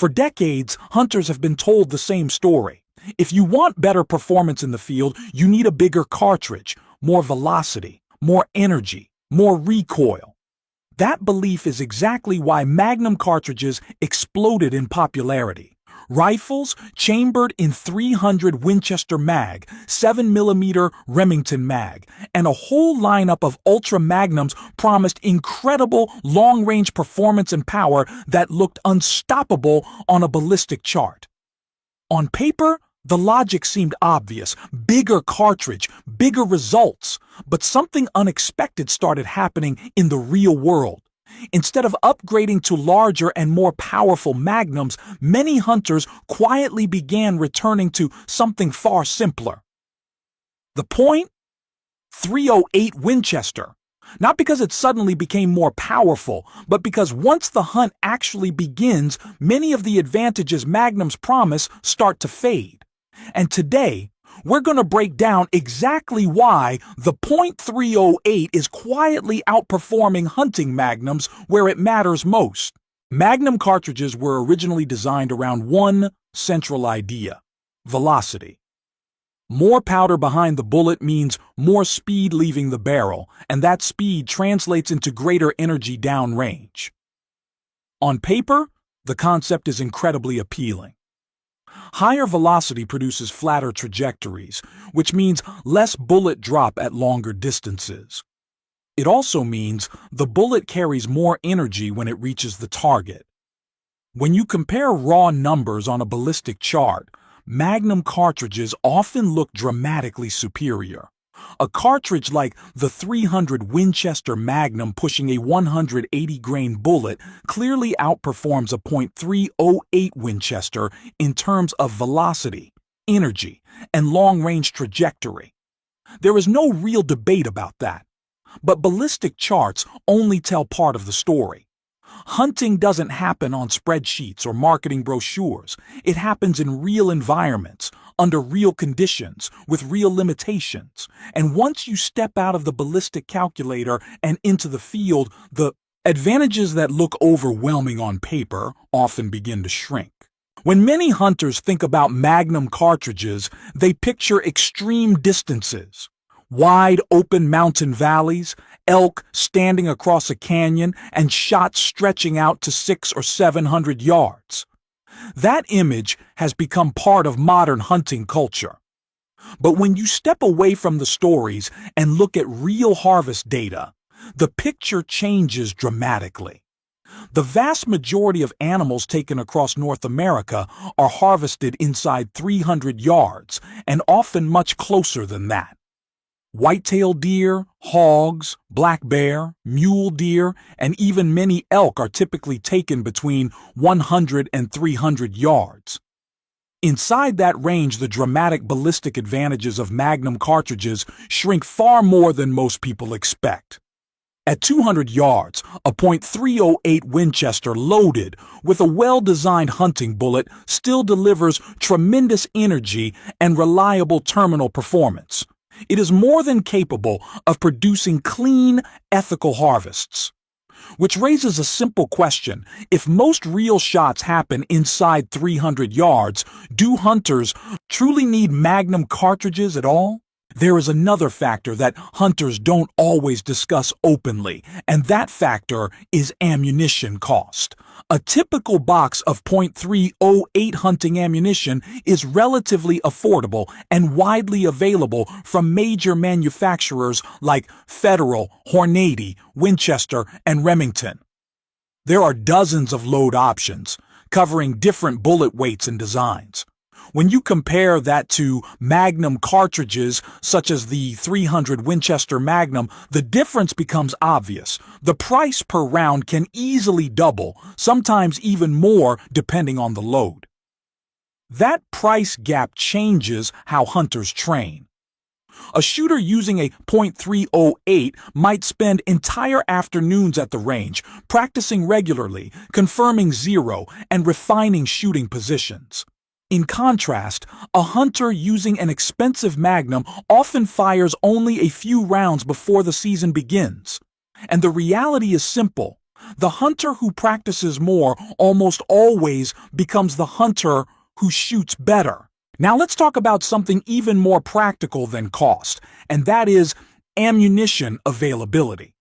For decades, hunters have been told the same story. If you want better performance in the field, you need a bigger cartridge, more velocity, more energy, more recoil. That belief is exactly why Magnum cartridges exploded in popularity. Rifles chambered in .300 Winchester mag, 7mm Remington mag, and a whole lineup of Ultra Magnums promised incredible long-range performance and power that looked unstoppable on a ballistic chart. On paper, the logic seemed obvious: bigger cartridge, bigger results. But something unexpected started happening in the real world. Instead of upgrading to larger and more powerful magnums, many hunters quietly began returning to something far simpler. The point? .308 Winchester. Not because it suddenly became more powerful, but because once the hunt actually begins, many of the advantages magnums promise start to fade. And today, we're going to break down exactly why the .308 is quietly outperforming hunting magnums where it matters most. Magnum cartridges were originally designed around one central idea: velocity. More powder behind the bullet means more speed leaving the barrel, and that speed translates into greater energy downrange. On paper, the concept is incredibly appealing. Higher velocity produces flatter trajectories, which means less bullet drop at longer distances. It also means the bullet carries more energy when it reaches the target. When you compare raw numbers on a ballistic chart, Magnum cartridges often look dramatically superior. A cartridge like the .300 Winchester Magnum pushing a 180-grain bullet clearly outperforms a .308 Winchester in terms of velocity, energy, and long-range trajectory. There is no real debate about that. But ballistic charts only tell part of the story. Hunting doesn't happen on spreadsheets or marketing brochures. It happens in real environments, under real conditions, with real limitations. And once you step out of the ballistic calculator and into the field, the advantages that look overwhelming on paper often begin to shrink. When many hunters think about Magnum cartridges, they picture extreme distances. Wide open mountain valleys, elk standing across a canyon, and shots stretching out to 600 or 700 yards. That image has become part of modern hunting culture. But when you step away from the stories and look at real harvest data, the picture changes dramatically. The vast majority of animals taken across North America are harvested inside 300 yards, and often much closer than that. White-tailed deer, hogs, black bear, mule deer, and even many elk are typically taken between 100 and 300 yards. Inside that range, the dramatic ballistic advantages of Magnum cartridges shrink far more than most people expect. At 200 yards, a .308 Winchester loaded with a well-designed hunting bullet still delivers tremendous energy and reliable terminal performance. It is more than capable of producing clean, ethical harvests. Which raises a simple question: if most real shots happen inside 300 yards, do hunters truly need Magnum cartridges at all? There is another factor that hunters don't always discuss openly, and that factor is ammunition cost. A typical box of .308 hunting ammunition is relatively affordable and widely available from major manufacturers like Federal, Hornady, Winchester, and Remington. There are dozens of load options, covering different bullet weights and designs. When you compare that to Magnum cartridges such as the .300 Winchester Magnum, the difference becomes obvious. The price per round can easily double, sometimes even more depending on the load. That price gap changes how hunters train. A shooter using a .308 might spend entire afternoons at the range, practicing regularly, confirming zero, and refining shooting positions. In contrast, a hunter using an expensive Magnum often fires only a few rounds before the season begins. And the reality is simple: The hunter who practices more almost always becomes the hunter who shoots better. Now let's talk about something even more practical than cost, and that is ammunition availability.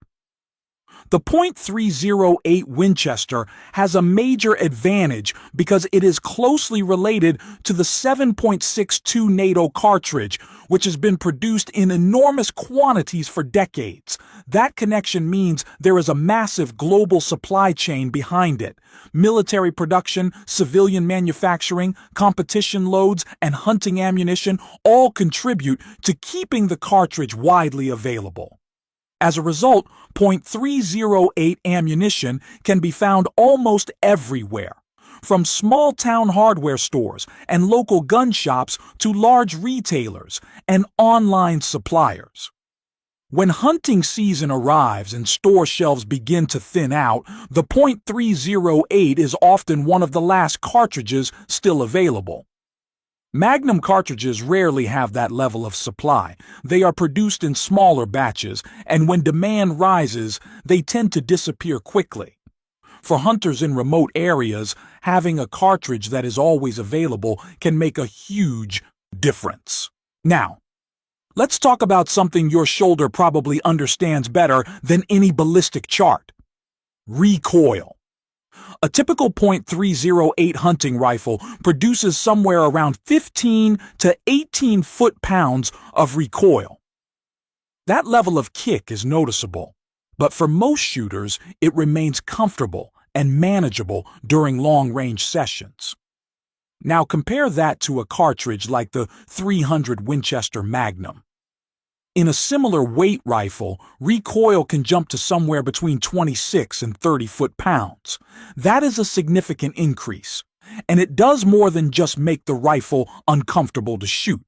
The .308 Winchester has a major advantage because it is closely related to the 7.62 NATO cartridge, which has been produced in enormous quantities for decades. That connection means there is a massive global supply chain behind it. Military production, civilian manufacturing, competition loads, and hunting ammunition all contribute to keeping the cartridge widely available. As a result, .308 ammunition can be found almost everywhere, from small-town hardware stores and local gun shops to large retailers and online suppliers. When hunting season arrives and store shelves begin to thin out, the .308 is often one of the last cartridges still available. Magnum cartridges rarely have that level of supply. They are produced in smaller batches, and when demand rises, they tend to disappear quickly. For hunters in remote areas, having a cartridge that is always available can make a huge difference. Now, let's talk about something your shoulder probably understands better than any ballistic chart: recoil. A typical .308 hunting rifle produces somewhere around 15 to 18 foot-pounds of recoil. That level of kick is noticeable, but for most shooters, it remains comfortable and manageable during long-range sessions. Now compare that to a cartridge like the .300 Winchester Magnum. In a similar weight rifle, recoil can jump to somewhere between 26 and 30 foot-pounds. That is a significant increase, and it does more than just make the rifle uncomfortable to shoot.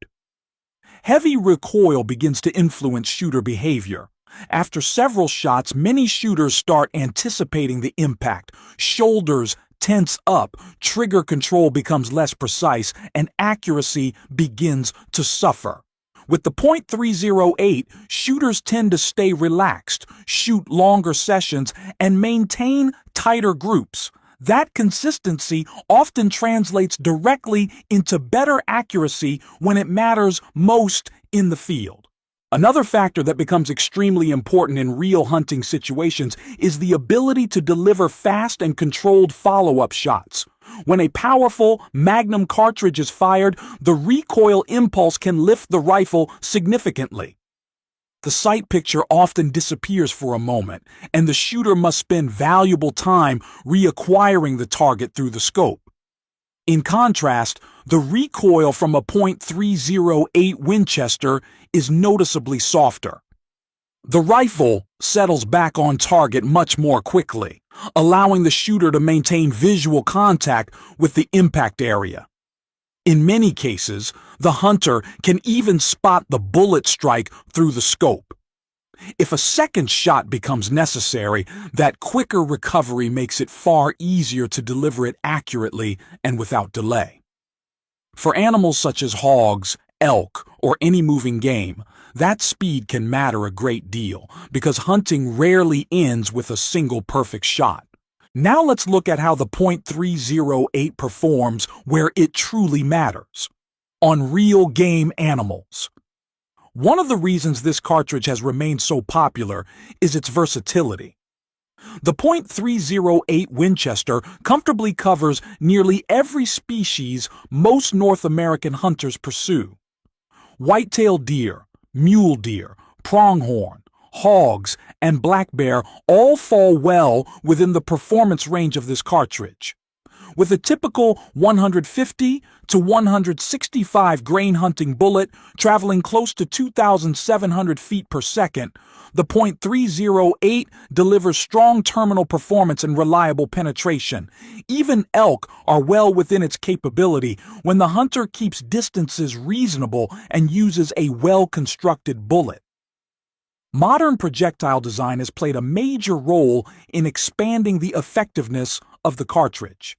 Heavy recoil begins to influence shooter behavior. After several shots, many shooters start anticipating the impact. Shoulders tense up, trigger control becomes less precise, and accuracy begins to suffer. With the .308, shooters tend to stay relaxed, shoot longer sessions, and maintain tighter groups. That consistency often translates directly into better accuracy when it matters most in the field. Another factor that becomes extremely important in real hunting situations is the ability to deliver fast and controlled follow-up shots. When a powerful Magnum cartridge is fired, the recoil impulse can lift the rifle significantly. The sight picture often disappears for a moment, and the shooter must spend valuable time reacquiring the target through the scope. In contrast, the recoil from a .308 Winchester is noticeably softer. The rifle settles back on target much more quickly, allowing the shooter to maintain visual contact with the impact area. In many cases, the hunter can even spot the bullet strike through the scope. If a second shot becomes necessary, that quicker recovery makes it far easier to deliver it accurately and without delay. For animals such as hogs, elk, or any moving game, that speed can matter a great deal because hunting rarely ends with a single perfect shot. Now let's look at how the .308 performs where it truly matters: on real game animals. One of the reasons this cartridge has remained so popular is its versatility. The .308 Winchester comfortably covers nearly every species most North American hunters pursue. White-tailed deer, mule deer, pronghorn, hogs, and black bear all fall well within the performance range of this cartridge. With a typical 150 to 165 grain hunting bullet traveling close to 2,700 feet per second, the .308 delivers strong terminal performance and reliable penetration. Even elk are well within its capability when the hunter keeps distances reasonable and uses a well-constructed bullet. Modern projectile design has played a major role in expanding the effectiveness of the cartridge.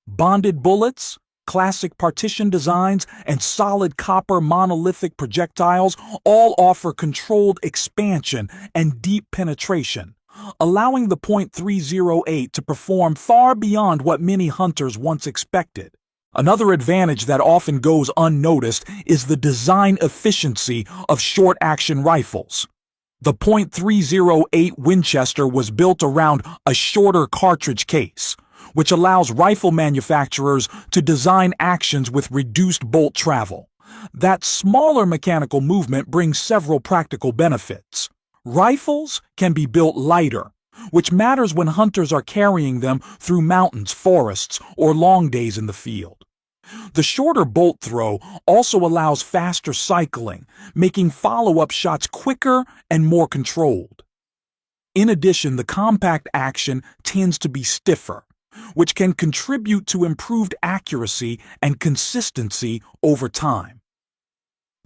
Bonded bullets, classic partition designs, and solid copper monolithic projectiles all offer controlled expansion and deep penetration. allowing the .308 to perform far beyond what many hunters once expected. Another advantage that often goes unnoticed is the design efficiency of short-action rifles. The .308 Winchester was built around a shorter cartridge case, which allows rifle manufacturers to design actions with reduced bolt travel. That smaller mechanical movement brings several practical benefits. Rifles can be built lighter, which matters when hunters are carrying them through mountains, forests, or long days in the field. The shorter bolt throw also allows faster cycling, making follow-up shots quicker and more controlled. In addition, the compact action tends to be stiffer, which can contribute to improved accuracy and consistency over time.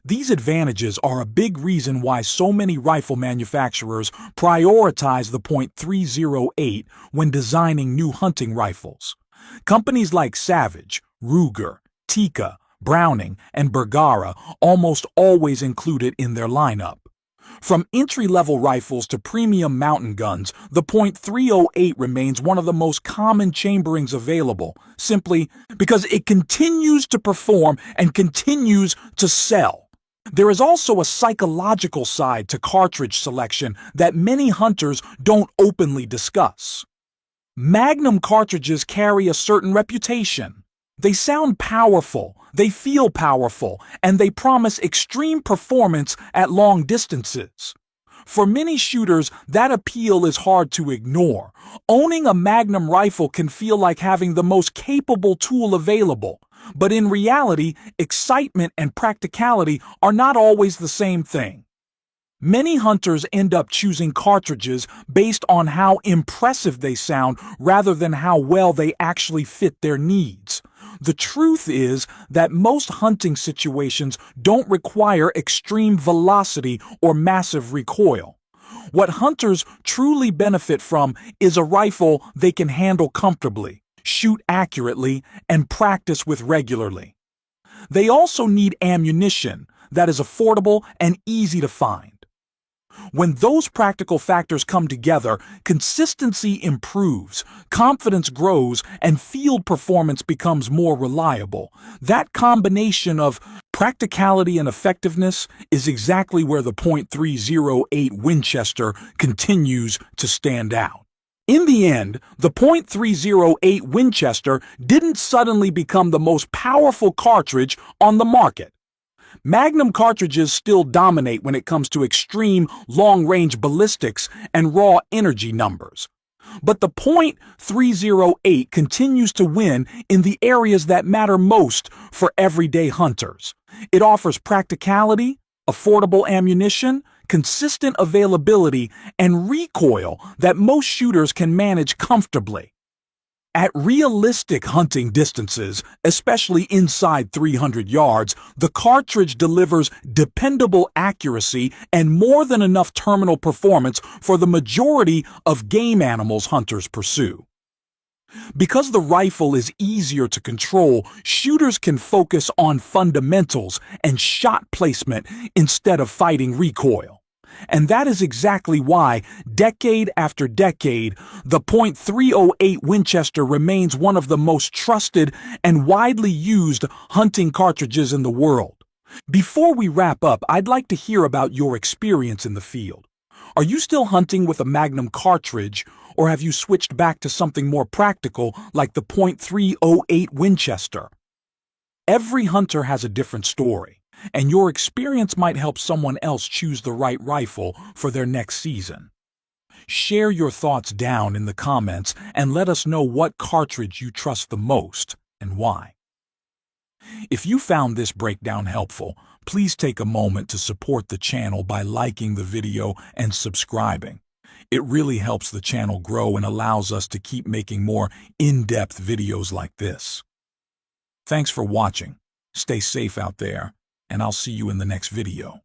These advantages are a big reason why so many rifle manufacturers prioritize the .308 when designing new hunting rifles. Companies like Savage, Ruger, Tikka, Browning, and Bergara almost always include it in their lineup. From entry-level rifles to premium mountain guns, the .308 remains one of the most common chamberings available, simply because it continues to perform and continues to sell. There is also a psychological side to cartridge selection that many hunters don't openly discuss. Magnum cartridges carry a certain reputation. They sound powerful, they feel powerful, and they promise extreme performance at long distances. For many shooters, that appeal is hard to ignore. Owning a Magnum rifle can feel like having the most capable tool available. But in reality, excitement and practicality are not always the same thing. Many hunters end up choosing cartridges based on how impressive they sound rather than how well they actually fit their needs. The truth is that most hunting situations don't require extreme velocity or massive recoil. What hunters truly benefit from is a rifle they can handle comfortably, shoot accurately, and practice with regularly. They also need ammunition that is affordable and easy to find. When those practical factors come together, consistency improves, confidence grows, and field performance becomes more reliable. That combination of practicality and effectiveness is exactly where the .308 Winchester continues to stand out. In the end, the .308 Winchester didn't suddenly become the most powerful cartridge on the market. Magnum cartridges still dominate when it comes to extreme long-range ballistics and raw energy numbers. But the .308 continues to win in the areas that matter most for everyday hunters. It offers practicality, affordable ammunition, consistent availability, and recoil that most shooters can manage comfortably. At realistic hunting distances, especially inside 300 yards, the cartridge delivers dependable accuracy and more than enough terminal performance for the majority of game animals hunters pursue. Because the rifle is easier to control, shooters can focus on fundamentals and shot placement instead of fighting recoil. And that is exactly why, decade after decade, the .308 Winchester remains one of the most trusted and widely used hunting cartridges in the world. Before we wrap up, I'd like to hear about your experience in the field. Are you still hunting with a Magnum cartridge, or have you switched back to something more practical like the .308 Winchester? Every hunter has a different story, and your experience might help someone else choose the right rifle for their next season. Share your thoughts down in the comments and let us know what cartridge you trust the most and why. If you found this breakdown helpful, please take a moment to support the channel by liking the video and subscribing. It really helps the channel grow and allows us to keep making more in-depth videos like this. Thanks for watching. Stay safe out there, and I'll see you in the next video.